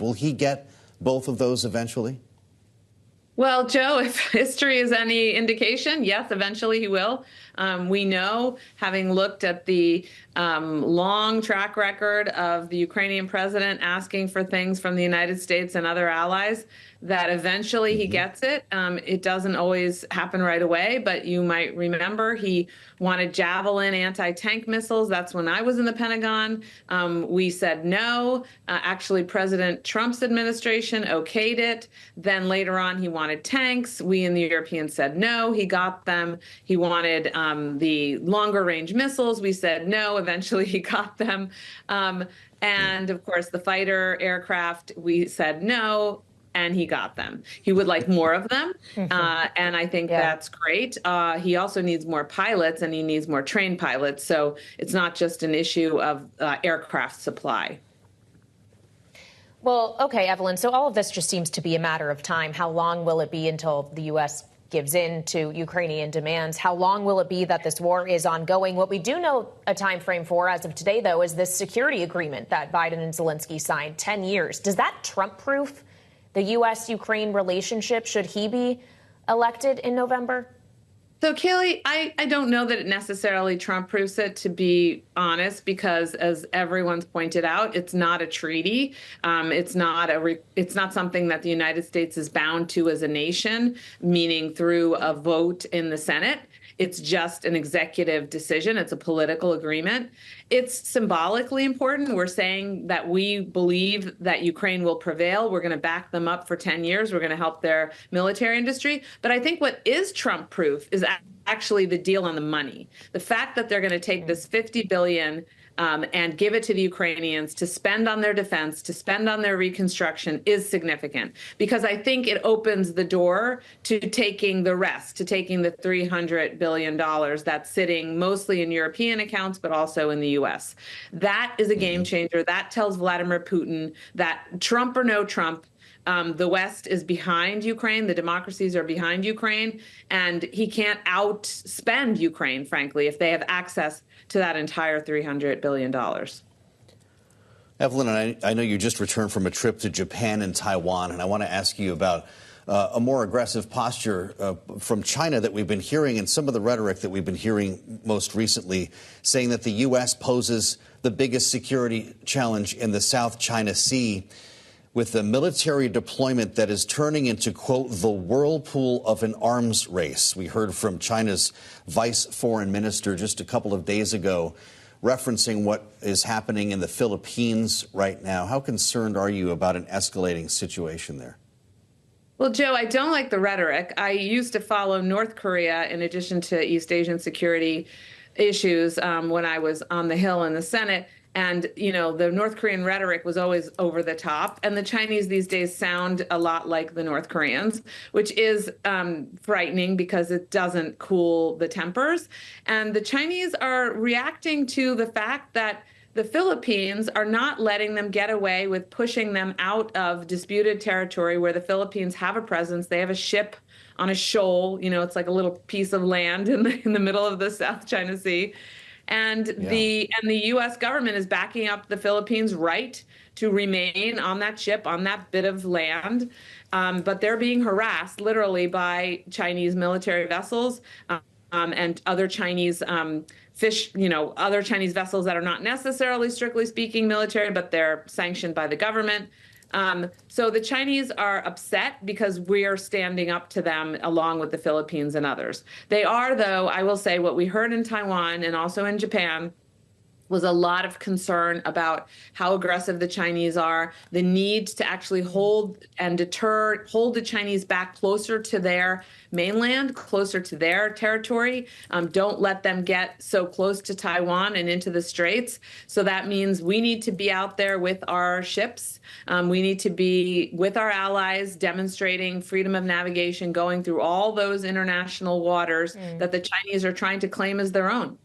Will he get both of those eventually? Well, Joe, if history is any indication, yes, eventually he will. We know, having looked at the long track record of the Ukrainian president asking for things from the United States and other allies, that eventually he gets it. It doesn't always happen right away, but you might remember he wanted Javelin anti-tank missiles. That's when I was in the Pentagon. We said no. Actually, President Trump's administration okayed it. Then later on, he wanted tanks. We in the Europeans said no. He got them. He wanted the longer range missiles. We said no. Eventually, he got them. And of course, the fighter aircraft, we said no. And he got them. He would like more of them, and I think that's great. He also needs more pilots, and he needs more trained pilots. So it's not just an issue of aircraft supply. Well, okay, Evelyn, so all of this just seems to be a matter of time. How long will it be until the U.S. gives in to Ukrainian demands? How long will it be that this war is ongoing? What we do know a time frame for as of today, though, is this security agreement that Biden and Zelensky signed, 10 years. Does that Trump-proof the U.S.-Ukraine relationship, should he be elected in November? So, Kailey, I don't know that it necessarily Trump-proofs it, to be honest, because as everyone's pointed out, it's not a treaty. It's not something that the United States is bound to as a nation, meaning through a vote in the Senate. It's just an executive decision. It's a political agreement. It's symbolically important. We're saying that we believe that Ukraine will prevail. We're going to back them up for 10 years. We're going to help their military industry. But I think what is Trump-proof is actually the deal on the money. The fact that they're going to take this $50 billion and give it to the Ukrainians to spend on their defense, to spend on their reconstruction is significant, because I think it opens the door to taking the rest, to taking the $300 billion that's sitting mostly in European accounts, but also in the U.S. That is a game changer. That tells Vladimir Putin that Trump or no Trump, the West is behind Ukraine. The democracies are behind Ukraine, and he can't outspend Ukraine, frankly, if they have access to that entire $300 billion. Evelyn, I know you just returned from a trip to Japan and Taiwan, and I want to ask you about a more aggressive posture from China that we've been hearing, and some of the rhetoric that we've been hearing most recently, saying that the U.S. poses the biggest security challenge in the South China Sea, with the military deployment that is turning into, quote, the whirlpool of an arms race. We heard from China's vice foreign minister just a couple of days ago, referencing what is happening in the Philippines right now. How concerned are you about an escalating situation there? Well, Joe, I don't like the rhetoric. I used to follow North Korea in addition to East Asian security issues when I was on the Hill in the Senate. And, you know, the North Korean rhetoric was always over the top. And the Chinese these days sound a lot like the North Koreans, which is frightening because it doesn't cool the tempers. And the Chinese are reacting to the fact that the Philippines are not letting them get away with pushing them out of disputed territory where the Philippines have a presence. They have a ship on a shoal. You know, it's like a little piece of land in the middle of the South China Sea. And the U.S. government is backing up the Philippines' right to remain on that ship, on that bit of land. But they're being harassed literally by Chinese military vessels and other Chinese other Chinese vessels that are not necessarily, strictly speaking, military, but they're sanctioned by the government. So the Chinese are upset because we are standing up to them along with the Philippines and others. They are, though, I will say, what we heard in Taiwan and also in Japan was a lot of concern about how aggressive the Chinese are, the need to actually hold the Chinese back closer to their mainland, closer to their territory. Don't let them get so close to Taiwan and into the straits. So that means we need to be out there with our ships. We need to be with our allies, demonstrating freedom of navigation, going through all those international waters that the Chinese are trying to claim as their own.